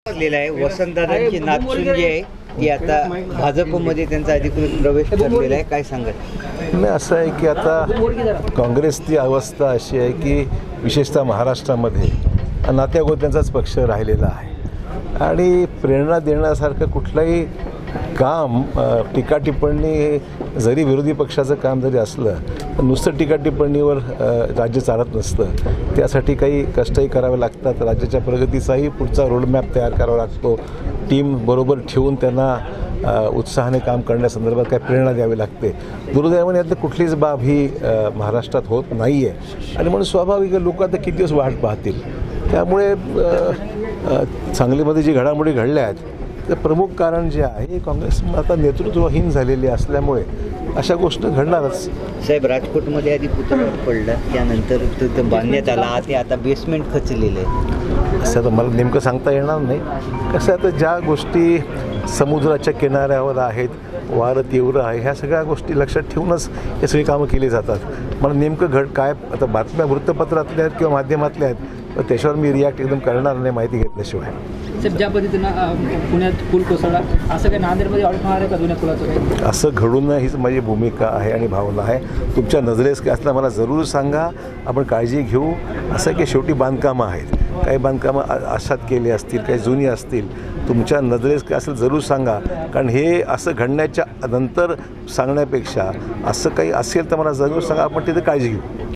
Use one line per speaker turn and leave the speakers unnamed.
असलेला आहे वसंतदादांची नातसून जी आहे ती आता भाजपमध्ये त्यांचा अधिकृत प्रवेश ठरलेला आहे, काय सांगत?
नाही, असं आहे की आता काँग्रेसची अवस्था अशी आहे की विशेषतः महाराष्ट्रामध्ये नात्यागोत्यांचाच पक्ष राहिलेला आहे आणि प्रेरणा देण्यासारखं कुठलंही काम टीका टिप्पणी जरी विरोधी पक्षाचं काम जरी असलं तर नुसतं टीका टिप्पणीवर राज्य चालत नसतं. त्यासाठी काही कष्टही करावे लागतात. राज्याच्या प्रगतीचाही पुढचा रोडमॅप तयार करावा लागतो. टीम बरोबर ठेवून त्यांना उत्साहाने काम करण्यासंदर्भात काही प्रेरणा द्यावी लागते. दुर्दैवाने यातलं कुठलीच बाब ही महाराष्ट्रात होत नाही आहे आणि म्हणून स्वाभाविक लोक आता किती दिवस वाट पाहतील. त्यामुळे सांगलीमध्ये जी घडामोडी घडल्या आहेत तर प्रमुख कारण जे आहे काँग्रेस आता नेतृत्वहीन झालेली असल्यामुळे अशा गोष्टी घडणारच.
साहेब, राजकोटमध्ये आधी पुतळा पडला, त्यानंतर तिथं बांधण्यात आला, ते आता बेसमेंट खचलेलं आहे.
असं तर मला नेमकं सांगता येणार नाही. कसं आता ज्या गोष्टी समुद्राच्या किनाऱ्यावर आहेत, वारं तीव्र आहे, ह्या सगळ्या गोष्टी लक्षात ठेवूनच हे सगळी कामं केली जातात. मला नेमकं काय आता बातम्या वृत्तपत्रातल्या आहेत किंवा माध्यमातल्या आहेत तर त्याच्यावर मी रिॲक्ट एकदम करणार नाही माहिती घेतल्याशिवाय.
साहेब, ज्या पद्धतीनं पुण्यात पूल कोसळला, असं काही नांदेडमध्ये ऑडिट होणार आहे का जुन्या पुलाचं?
असं घडू नये हीच माझी भूमिका आहे आणि भावना आहे. तुमच्या नजरेस काय असलं मला जरूर सांगा, आपण काळजी घेऊ. असं की शेवटी बांधकामं आहेत, काही बांधकामं अशात केली असतील, काही जुनी असतील. तुमच्या नजरेस काय असेल जरूर सांगा, कारण हे असं घडण्याच्या नंतर सांगण्यापेक्षा असं काही असेल तर मला जरूर सांगा, आपण तिथे काळजी घेऊ.